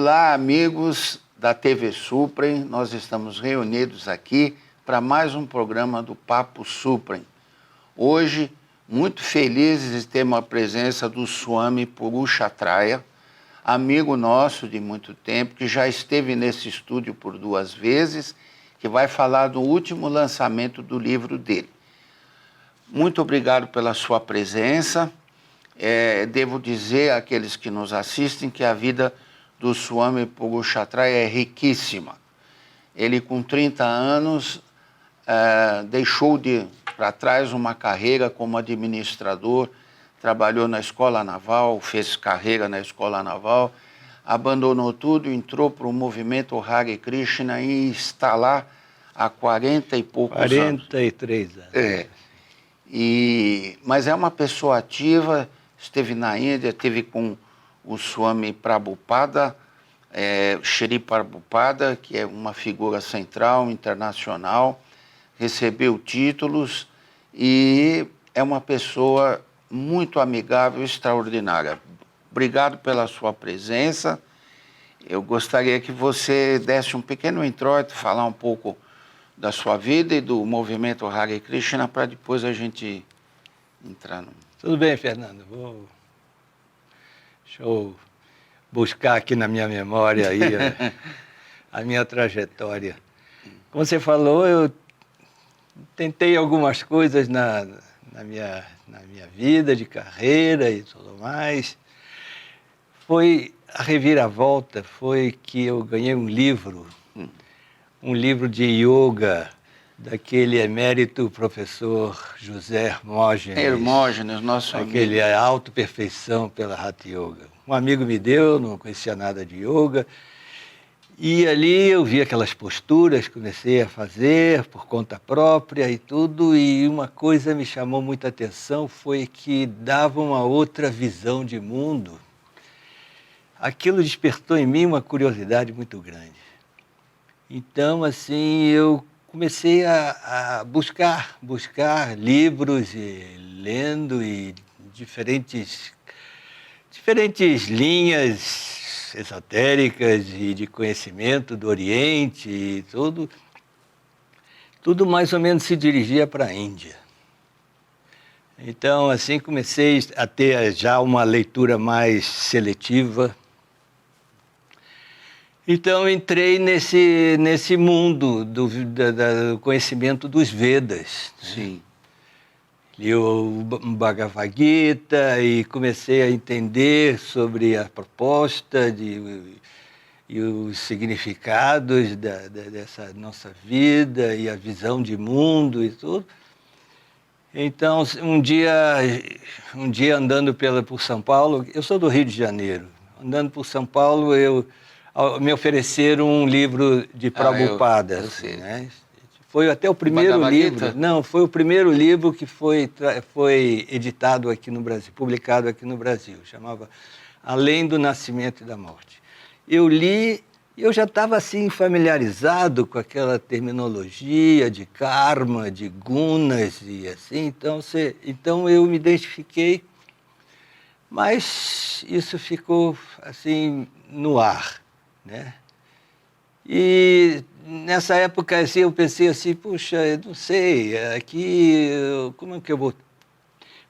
Olá, amigos da TV Suprem. Nós estamos reunidos aqui para mais um programa do Papo Suprem. Hoje, muito felizes de ter uma presença do Swami Purushatraya, amigo nosso de muito tempo, que já esteve nesse estúdio por 2 vezes, que vai falar do último lançamento do livro dele. Muito obrigado pela sua presença. Devo dizer àqueles que nos assistem que a vida do Swami Purushatraya é riquíssima. Ele, com 30 anos, deixou para trás uma carreira como administrador, trabalhou na Escola Naval, fez carreira na Escola Naval, abandonou tudo, entrou para o movimento Hare Krishna e está lá há 40 e poucos anos. 43 anos. Mas é uma pessoa ativa, esteve na Índia, esteve com o Swami Prabhupada, Shri Prabhupada, que é uma figura central, internacional, recebeu títulos e é uma pessoa muito amigável, extraordinária. Obrigado pela sua presença. Eu gostaria que você desse um pequeno introito, falar um pouco da sua vida e do movimento Hare Krishna, para depois a gente entrar no... Tudo bem, Fernando. Deixa eu buscar aqui na minha memória aí a minha trajetória. Como você falou, eu tentei algumas coisas na minha vida de carreira e tudo mais. A reviravolta foi que eu ganhei um livro de yoga daquele emérito professor José Hermógenes. Hermógenes, nosso amigo. Aquele Auto-Perfeição pela Hatha Yoga. Um amigo me deu, não conhecia nada de yoga. E ali eu vi aquelas posturas, comecei a fazer por conta própria e tudo. E uma coisa me chamou muita atenção, foi que dava uma outra visão de mundo. Aquilo despertou em mim uma curiosidade muito grande. Então, assim, eu comecei a buscar livros e lendo e diferentes linhas esotéricas e de conhecimento do Oriente e tudo mais ou menos se dirigia para a Índia. Então, assim, comecei a ter já uma leitura mais seletiva. Então, entrei nesse mundo do conhecimento dos Vedas. Sim. Li o Bhagavad Gita e comecei a entender sobre a proposta e os significados dessa nossa vida e a visão de mundo e tudo. Então, um dia andando por São Paulo, eu sou do Rio de Janeiro, andando por São Paulo, me ofereceram um livro de Prabhupada. Eu sei. Né? Foi até o primeiro livro. Não, foi o primeiro livro que foi editado aqui no Brasil, publicado aqui no Brasil. Chamava Além do Nascimento e da Morte. Eu li, eu já estava assim familiarizado com aquela terminologia de karma, de gunas e assim. Então eu me identifiquei, mas isso ficou assim no ar. Né? E nessa época assim, eu pensei assim, puxa, eu não sei, aqui como é que eu vou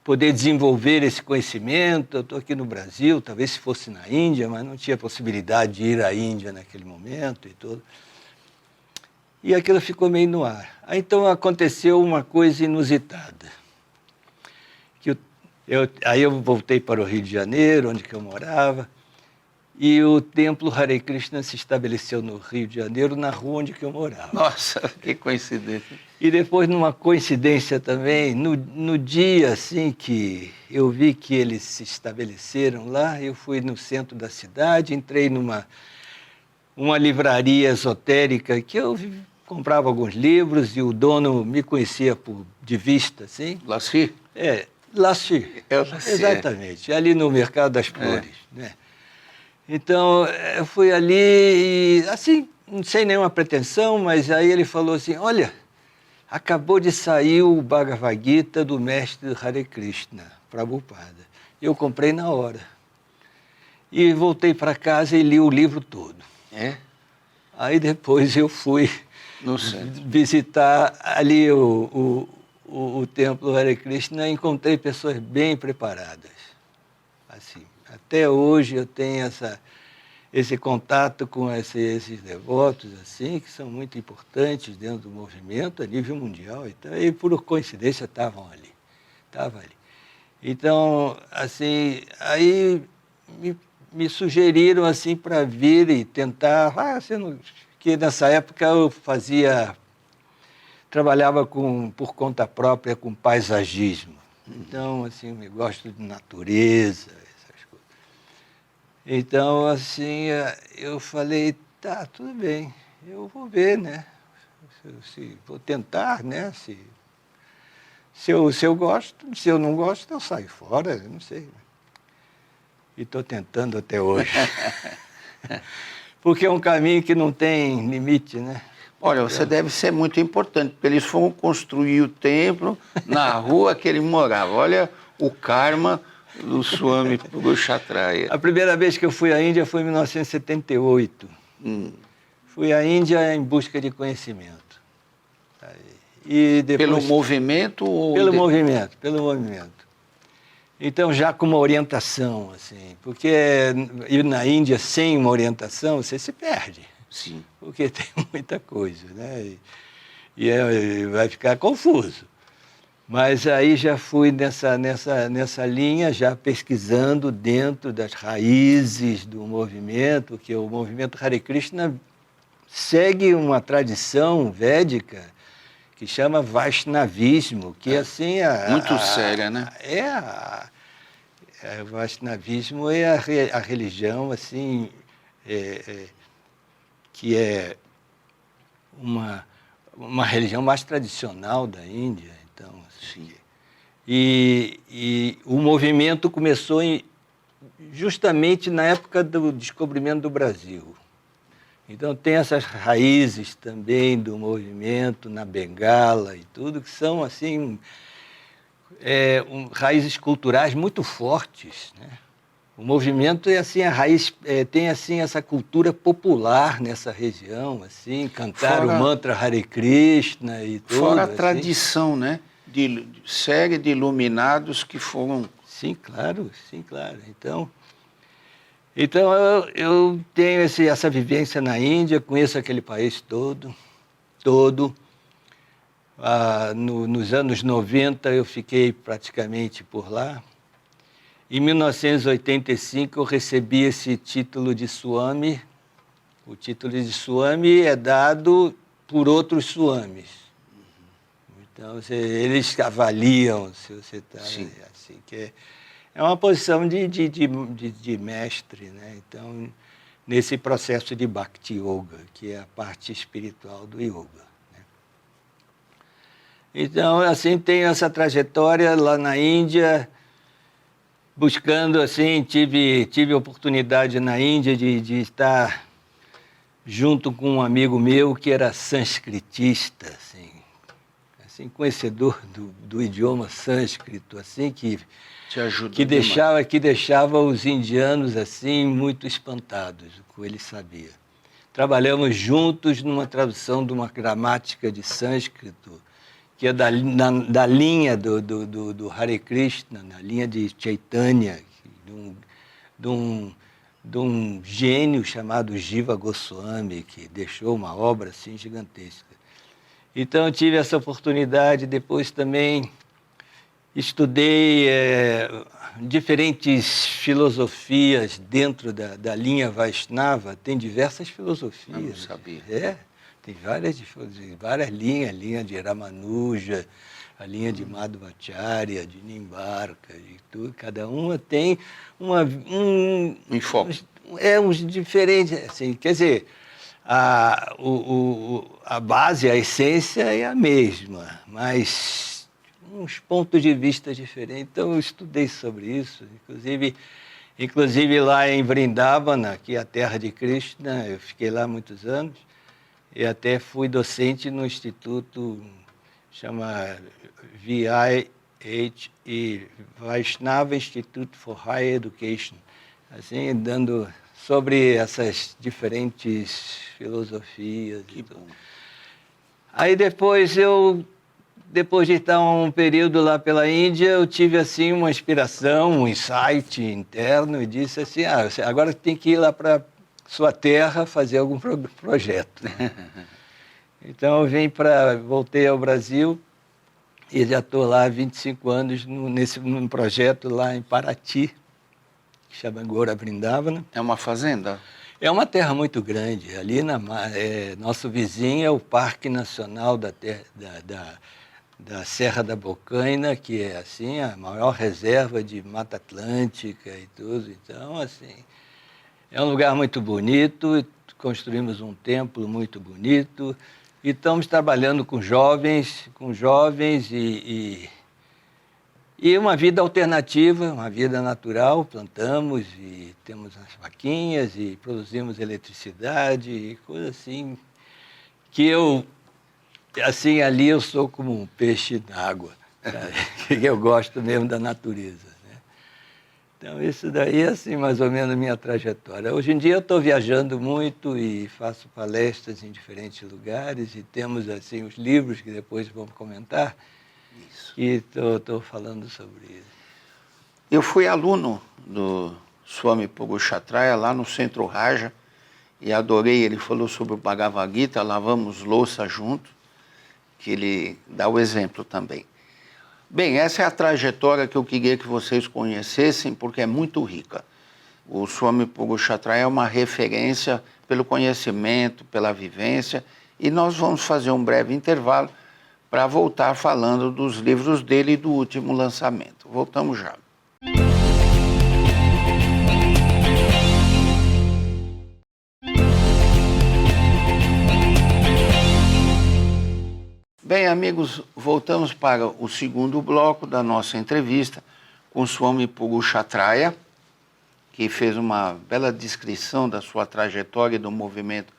poder desenvolver esse conhecimento? Eu estou aqui no Brasil, talvez se fosse na Índia, mas não tinha possibilidade de ir à Índia naquele momento e tudo. E aquilo ficou meio no ar. Aí, então aconteceu uma coisa inusitada. Aí eu voltei para o Rio de Janeiro, onde que eu morava, e o templo Hare Krishna se estabeleceu no Rio de Janeiro, na rua onde que eu morava. Nossa, que coincidência. E depois, numa coincidência também, no dia assim que eu vi que eles se estabeleceram lá, eu fui no centro da cidade, entrei numa livraria esotérica que eu comprava alguns livros e o dono me conhecia de vista, assim. Laci? Laci. Exatamente, ali no Mercado das Flores, né? Então, eu fui ali e, assim, sem nenhuma pretensão, mas aí ele falou assim, olha, acabou de sair o Bhagavad Gita do mestre Hare Krishna, Prabhupada. Eu comprei na hora. e voltei para casa e li o livro todo. É? Aí depois eu fui No centro. visitar ali o templo Hare Krishna e encontrei pessoas bem preparadas. Assim, até hoje eu tenho esse contato com esses devotos, assim, que são muito importantes dentro do movimento a nível mundial. Então, e por coincidência estavam ali. Estavam ali. Então, assim, aí me sugeriram assim para vir e tentar. Que nessa época eu trabalhava por conta própria com paisagismo. Então, assim, eu gosto de natureza, essas coisas. Então, assim, eu falei, tá, tudo bem, eu vou ver, né? Vou tentar, né? Se eu gosto, se eu não gosto, eu saio fora, eu não sei. E estou tentando até hoje. Porque é um caminho que não tem limite, né? Olha, você deve ser muito importante, porque eles foram construir o templo na rua que ele morava. Olha o karma do Swami Purushatraya. A primeira vez que eu fui à Índia foi em 1978. Fui à Índia em busca de conhecimento. E depois, pelo movimento? Pelo movimento. Então, já com uma orientação, assim, porque ir na Índia sem uma orientação, você se perde. Sim. Porque tem muita coisa, né? E vai ficar confuso. Mas aí já fui nessa linha, já pesquisando dentro das raízes do movimento, que o movimento Hare Krishna segue uma tradição védica que chama Vaishnavismo, que assim... Muito séria, né? O Vaishnavismo é a religião, assim, que é uma religião mais tradicional da Índia. Então, assim, e o movimento começou justamente na época do descobrimento do Brasil. Então, tem essas raízes também do movimento na Bengala e tudo, que são, assim, raízes culturais muito fortes, né? O movimento é assim, a raiz tem assim essa cultura popular nessa região, assim, cantar o mantra Hare Krishna e tudo. Fora a assim. tradição, né? De série de iluminados que foram... Sim, claro, sim, claro. Então eu tenho essa vivência na Índia, conheço aquele país todo. Nos anos 90 eu fiquei praticamente por lá. Em 1985 eu recebi esse título de Swami. O título de Swami é dado por outros Swamis. Então eles avaliam se você está assim, que é uma posição de mestre, né? Então, nesse processo de Bhakti Yoga, que é a parte espiritual do yoga. Né? Então, assim, tenho essa trajetória lá na Índia, buscando, assim, tive oportunidade na Índia de estar junto com um amigo meu que era sânscritista, assim conhecedor do idioma sânscrito, assim, que deixava os indianos assim muito espantados, o que ele sabia. Trabalhamos juntos numa tradução de uma gramática de sânscrito, que é da linha do Hare Krishna, na linha de Chaitanya, de um gênio chamado Jiva Goswami, que deixou uma obra assim gigantesca. Então, eu tive essa oportunidade, depois também estudei diferentes filosofias dentro da linha Vaishnava, tem diversas filosofias. Eu não sabia. Tem várias linhas, a linha de Ramanuja, a linha de Madhvacharya, de Nimbarka, de tudo. Cada uma tem um enfoque. Uns diferentes, assim, quer dizer, a base, a essência é a mesma, mas uns pontos de vista diferentes. Então, eu estudei sobre isso, inclusive lá em Vrindavana, que é a terra de Krishna, eu fiquei lá muitos anos, e até fui docente no instituto, chama VIHE, Vaishnava Institute for Higher Education, assim, dando sobre essas diferentes filosofias. Que bom. Aí depois de estar um período lá pela Índia, eu tive assim uma inspiração, um insight interno e disse assim, agora tem que ir lá para sua terra fazer algum projeto. Então eu voltei ao Brasil e já estou lá há 25 anos num projeto lá em Paraty, que chama Goura Vrindavana. É uma fazenda? É uma terra muito grande. Ali nosso vizinho é o Parque Nacional da Serra da Bocaina, que é assim a maior reserva de Mata Atlântica e tudo. Então, assim, é um lugar muito bonito. Construímos um templo muito bonito e estamos trabalhando com jovens e uma vida alternativa, uma vida natural. Plantamos e temos as vaquinhas e produzimos eletricidade e coisas assim, que assim, ali eu sou como um peixe na água. Eu gosto mesmo da natureza, né? Então, isso daí é assim, mais ou menos a minha trajetória. Hoje em dia eu estou viajando muito e faço palestras em diferentes lugares e temos assim os livros que depois vamos comentar. Isso. E estou falando sobre isso. Eu fui aluno do Swami Puruchatraya lá no Centro Raja e adorei. Ele falou sobre o Bhagavad Gita, lavamos louça junto, que ele dá o exemplo também. Bem, essa é a trajetória que eu queria que vocês conhecessem, porque é muito rica. O Swami Puruchatraya é uma referência pelo conhecimento, pela vivência, e nós vamos fazer um breve intervalo para voltar falando dos livros dele e do último lançamento. Voltamos já. Bem, amigos, voltamos para o segundo bloco da nossa entrevista com Swami Puruchatraya, que fez uma bela descrição da sua trajetória e do movimento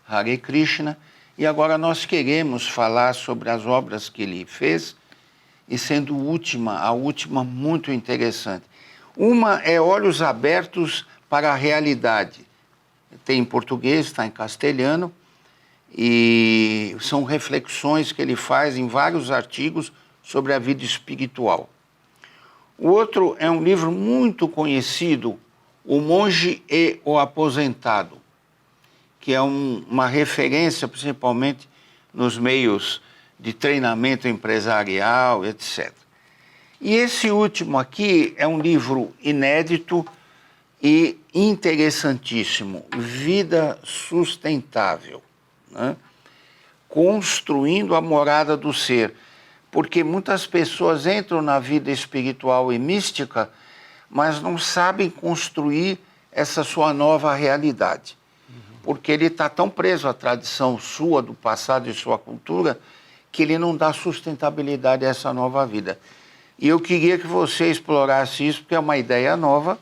Hare Krishna. E agora nós queremos falar sobre as obras que ele fez, e sendo a última muito interessante. Uma é Olhos Abertos para a Realidade. Tem em português, está em castelhano, e são reflexões que ele faz em vários artigos sobre a vida espiritual. O outro é um livro muito conhecido, O Monge e o Aposentado, que é uma referência principalmente nos meios de treinamento empresarial, etc. E esse último aqui é um livro inédito e interessantíssimo, Vida Sustentável, né? Construindo a morada do ser, porque muitas pessoas entram na vida espiritual e mística, mas não sabem construir essa sua nova realidade, porque ele está tão preso à tradição sua, do passado e sua cultura, que ele não dá sustentabilidade a essa nova vida. E eu queria que você explorasse isso, porque é uma ideia nova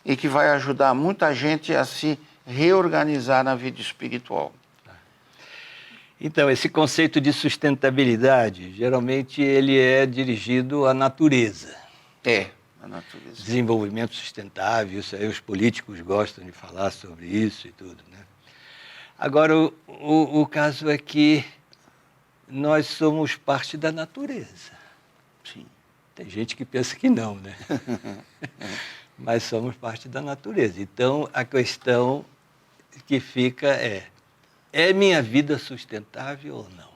e que vai ajudar muita gente a se reorganizar na vida espiritual. Então, esse conceito de sustentabilidade, geralmente ele é dirigido à natureza. A natureza. Desenvolvimento sustentável, isso aí os políticos gostam de falar sobre isso e tudo, né? Agora, o caso é que nós somos parte da natureza. Sim. Tem gente que pensa que não, né? Mas somos parte da natureza. Então, a questão que fica é minha vida sustentável ou não?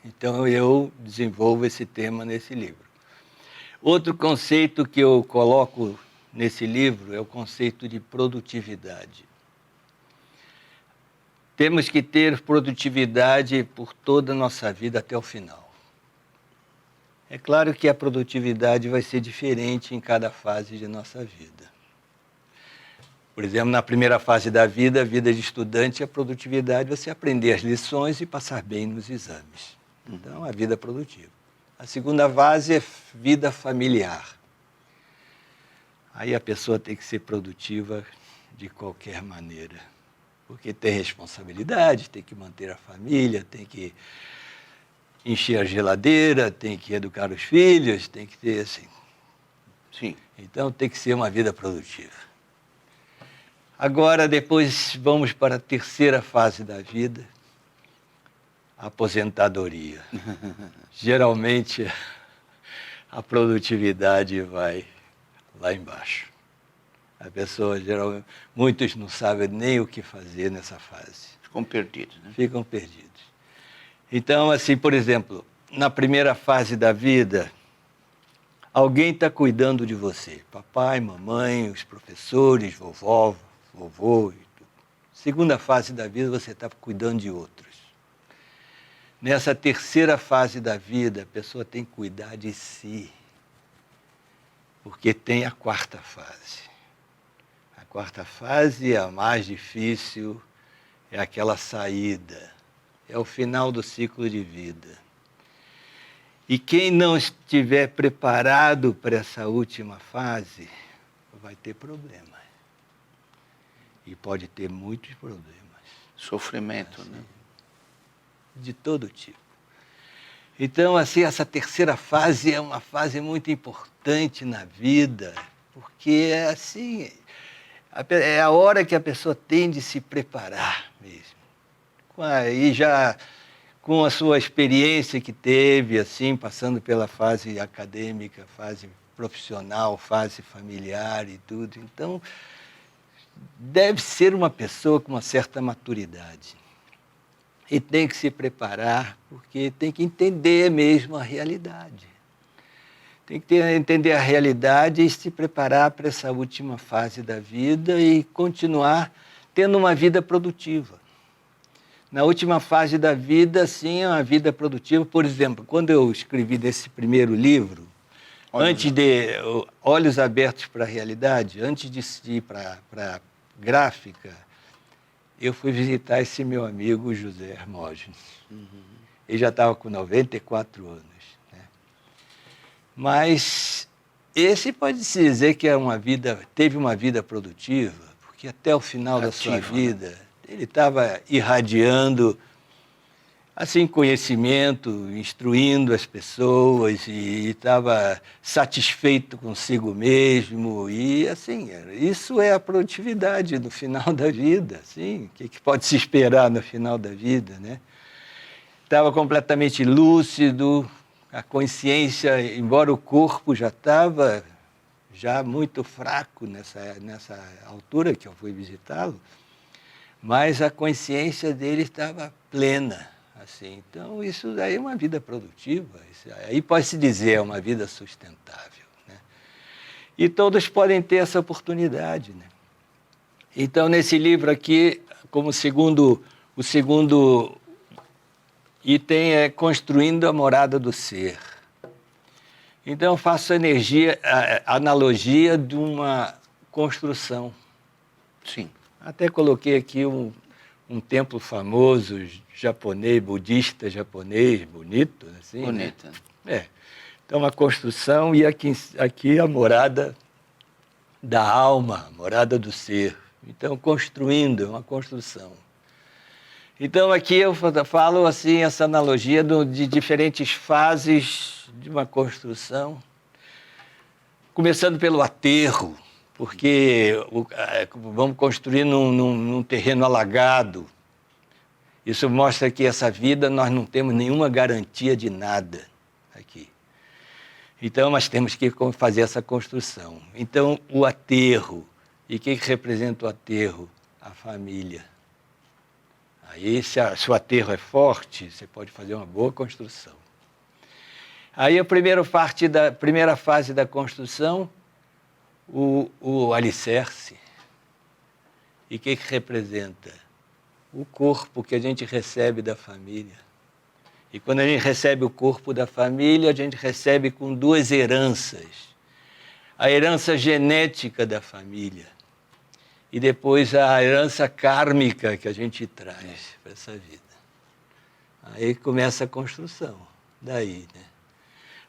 Então, eu desenvolvo esse tema nesse livro. Outro conceito que eu coloco nesse livro é o conceito de produtividade. Temos que ter produtividade por toda a nossa vida até o final. É claro que a produtividade vai ser diferente em cada fase de nossa vida. Por exemplo, na primeira fase da vida, a vida de estudante, a produtividade é você aprender as lições e passar bem nos exames. Então, a vida produtiva. A segunda fase é vida familiar. Aí a pessoa tem que ser produtiva de qualquer maneira, porque tem responsabilidade, tem que manter a família, tem que encher a geladeira, tem que educar os filhos, tem que ter assim. Sim. Então tem que ser uma vida produtiva. Agora, depois, vamos para a terceira fase da vida, a aposentadoria. Geralmente, a produtividade vai lá embaixo. A pessoa, geralmente, muitos não sabem nem o que fazer nessa fase. Ficam perdidos, né? Ficam perdidos. Então, assim, por exemplo, na primeira fase da vida, alguém está cuidando de você. Papai, mamãe, os professores, vovô e tudo. Segunda fase da vida, você está cuidando de outros. Nessa terceira fase da vida, a pessoa tem que cuidar de si. Porque tem a quarta fase. A quarta fase é a mais difícil, é aquela saída, é o final do ciclo de vida. E quem não estiver preparado para essa última fase, vai ter problemas. E pode ter muitos problemas. Sofrimento, assim, né? De todo tipo. Então, assim, essa terceira fase é uma fase muito importante na vida, porque assim, é a hora que a pessoa tem de se preparar mesmo. E já com a sua experiência que teve, assim, passando pela fase acadêmica, fase profissional, fase familiar e tudo. Então, deve ser uma pessoa com uma certa maturidade. E tem que se preparar, porque tem que entender mesmo a realidade. Tem que entender a realidade e se preparar para essa última fase da vida e continuar tendo uma vida produtiva. Na última fase da vida, sim, é uma vida produtiva. Por exemplo, quando eu escrevi desse primeiro livro, Olhos Abertos para a Realidade, antes de ir para a gráfica, eu fui visitar esse meu amigo José Hermógenes. Ele já estava com 94 anos. Né? Mas esse pode-se dizer que teve uma vida produtiva, porque até o final da sua vida, né? Ele estava irradiando assim, conhecimento, instruindo as pessoas e estava satisfeito consigo mesmo. E, assim, isso é a produtividade no final da vida. Assim, o que pode se esperar no final da vida, né? Estava completamente lúcido, a consciência, embora o corpo já estava muito fraco nessa altura que eu fui visitá-lo, mas a consciência dele estava plena. Assim. Então, isso daí é uma vida produtiva. Aí pode-se dizer, é uma vida sustentável. Né? E todos podem ter essa oportunidade. Né? Então, nesse livro aqui, como o segundo item é Construindo a Morada do Ser. Então, eu faço a analogia de uma construção. Sim. Até coloquei aqui um templo famoso, budista japonês, bonito. Assim, bonito. Né? Então, uma construção e aqui a morada da alma, a morada do ser. Então, construindo, é uma construção. Então, aqui eu falo assim, essa analogia de diferentes fases de uma construção, começando pelo aterro, porque vamos construir num terreno alagado. Isso mostra que essa vida nós não temos nenhuma garantia de nada aqui. Então, nós temos que fazer essa construção. Então, o aterro. E o que representa o aterro? A família. Aí, se o aterro é forte, você pode fazer uma boa construção. Aí, a primeira fase da construção, o alicerce. E o que representa? O corpo que a gente recebe da família. E quando a gente recebe o corpo da família, a gente recebe com duas heranças. A herança genética da família e depois a herança kármica que a gente traz para essa vida. Aí começa a construção, daí, né?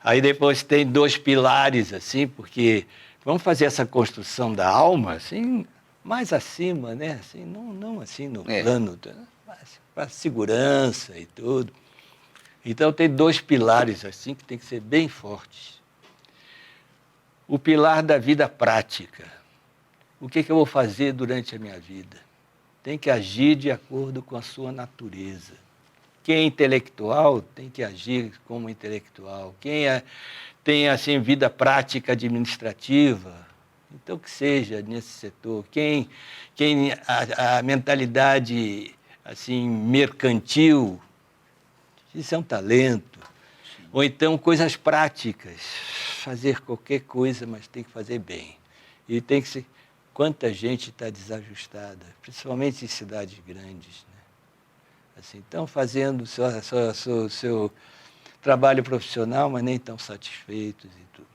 Aí depois tem dois pilares, assim, porque vamos fazer essa construção da alma, assim, mais acima, né? Assim, não assim no plano, para segurança e tudo. Então tem dois pilares assim que tem que ser bem fortes. o pilar da vida prática. O que eu vou fazer durante a minha vida? Tem que agir de acordo com a sua natureza. Quem é intelectual tem que agir como intelectual. Quem tem assim, vida prática administrativa, então que seja nesse setor. Quem a mentalidade assim, mercantil, isso é um talento. Ou então coisas práticas, fazer qualquer coisa, mas tem que fazer bem. E tem que ser... Quanta gente está desajustada, principalmente em cidades grandes, né? Assim, estão fazendo o seu trabalho profissional, mas nem tão satisfeitos e tudo.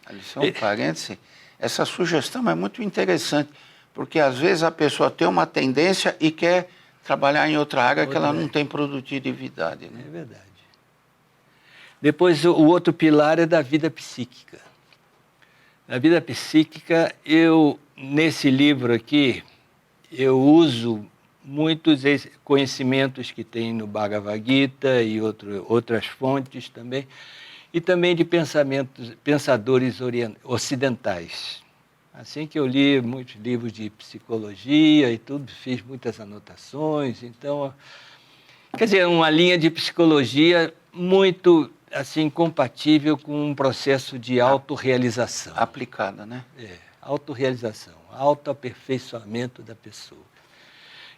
Ali só um parêntese, essa sugestão é muito interessante, porque às vezes a pessoa tem uma tendência e quer trabalhar em outra área que ela não tem produtividade, né? É verdade. Depois, o outro pilar é da vida psíquica. Na vida psíquica, nesse livro aqui, eu uso muitos conhecimentos que tem no Bhagavad Gita e outras fontes também, e também de pensadores ocidentais. Assim que eu li muitos livros de psicologia e tudo, fiz muitas anotações, então, quer dizer, uma linha de psicologia muito assim compatível com um processo de autorrealização. Aplicada, né? Autorrealização, autoaperfeiçoamento da pessoa.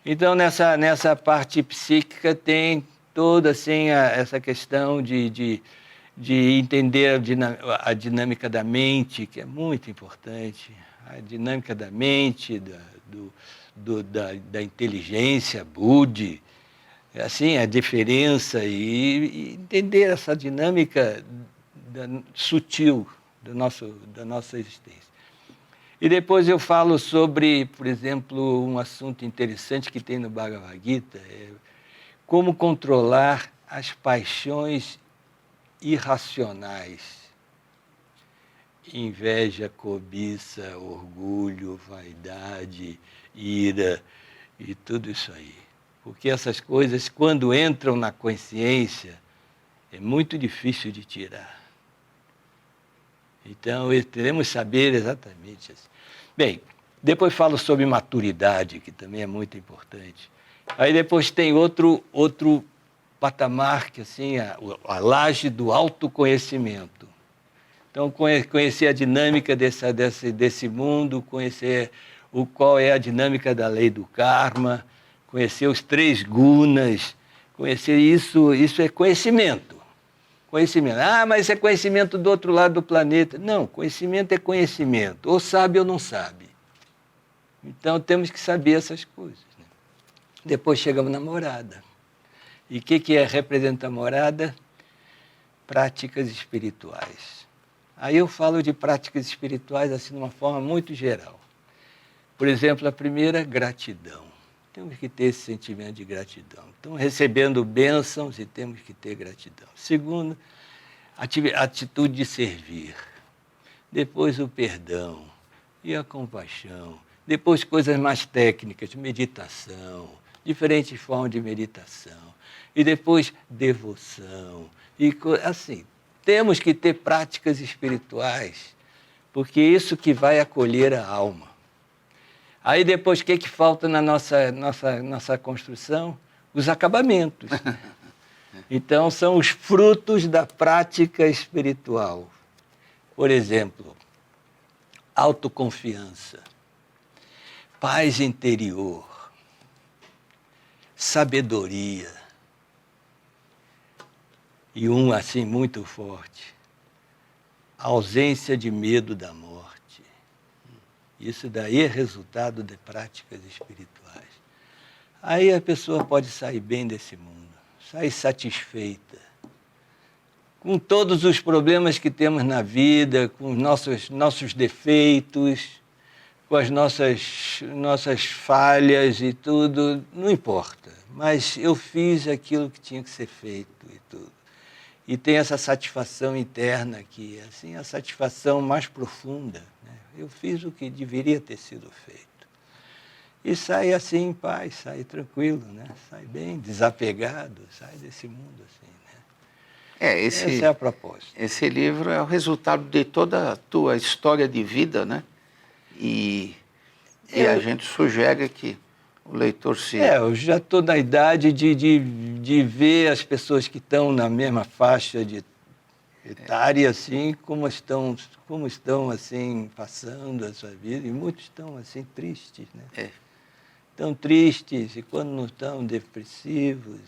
Então, nessa parte psíquica tem toda assim, essa questão de entender a dinâmica da mente, que é muito importante, a dinâmica da mente, da inteligência, Buddhi, assim, a diferença e entender essa dinâmica sutil da nossa existência. E depois eu falo sobre, por exemplo, um assunto interessante que tem no Bhagavad Gita, como controlar as paixões irracionais. Inveja, cobiça, orgulho, vaidade, ira e tudo isso aí. Porque essas coisas, quando entram na consciência, é muito difícil de tirar. Então, teremos que saber exatamente assim. Bem, depois falo sobre maturidade, que também é muito importante. Aí depois tem outro patamar, que assim, a laje do autoconhecimento. Então, conhecer a dinâmica desse mundo, conhecer qual é a dinâmica da lei do karma, conhecer os 3 gunas, conhecer isso é conhecimento. Conhecimento. Ah, mas isso é conhecimento do outro lado do planeta. Não, conhecimento é conhecimento. Ou sabe ou não sabe. Então, temos que saber essas coisas, né? Depois chegamos na morada. E o que representa a morada? Práticas espirituais. Aí eu falo de práticas espirituais assim de uma forma muito geral. Por exemplo, a primeira, gratidão. Temos que ter esse sentimento de gratidão. Então, recebendo bênçãos e temos que ter gratidão. Segundo, atitude de servir. Depois o perdão e a compaixão. Depois coisas mais técnicas, meditação, diferentes formas de meditação. E depois devoção. E assim, temos que ter práticas espirituais, porque é isso que vai acolher a alma. Aí depois, o que falta na nossa construção? Os acabamentos. Então, são os frutos da prática espiritual. Por exemplo, autoconfiança, paz interior, sabedoria. E assim, muito forte, a ausência de medo da morte. Isso daí é resultado de práticas espirituais. Aí a pessoa pode sair bem desse mundo, sair satisfeita, com todos os problemas que temos na vida, com os nossos defeitos, com as nossas falhas e tudo, não importa. Mas eu fiz aquilo que tinha que ser feito e tudo. E tem essa satisfação interna aqui, assim, a satisfação mais profunda, né? Eu fiz o que deveria ter sido feito. E sai assim em paz, sai tranquilo, né? Sai bem, desapegado, sai desse mundo assim, né? Essa é a proposta. Esse livro é o resultado de toda a tua história de vida, né? E a gente sugere que o leitor se... eu já estou na idade de ver as pessoas que estão na mesma faixa de etária, assim, como estão assim, passando a sua vida. E muitos estão, assim, tristes, né? Estão tristes, e quando não estão depressivos,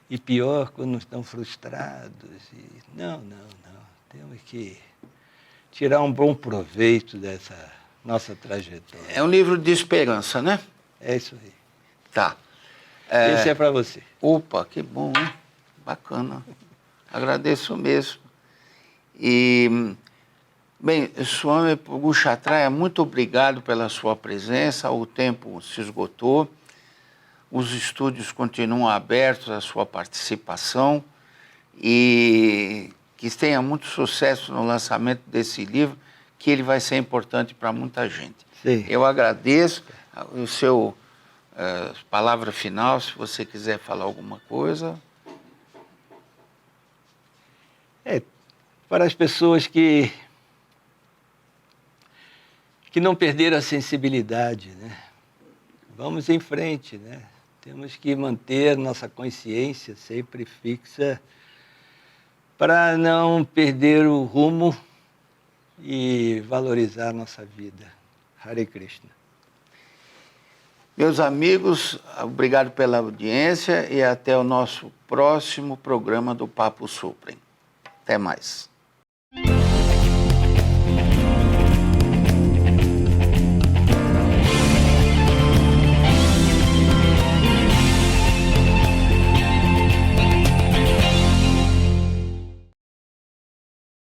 e pior, quando não estão frustrados. Não. Temos que tirar um bom proveito dessa nossa trajetória. É um livro de esperança, né? É isso aí. Tá. Esse é para você. Opa, que bom, hein? Bacana. Agradeço mesmo. E, bem, Swami Purushottam, muito obrigado pela sua presença. O tempo se esgotou. Os estúdios continuam abertos à sua participação. E que tenha muito sucesso no lançamento desse livro, que ele vai ser importante para muita gente. Sim. Eu agradeço o seu palavra final, se você quiser falar alguma coisa. Para as pessoas que não perderam a sensibilidade, né? Vamos em frente, né? Temos que manter nossa consciência sempre fixa para não perder o rumo e valorizar a nossa vida. Hare Krishna. Meus amigos, obrigado pela audiência e até o nosso próximo programa do Papo Suprem. Até mais.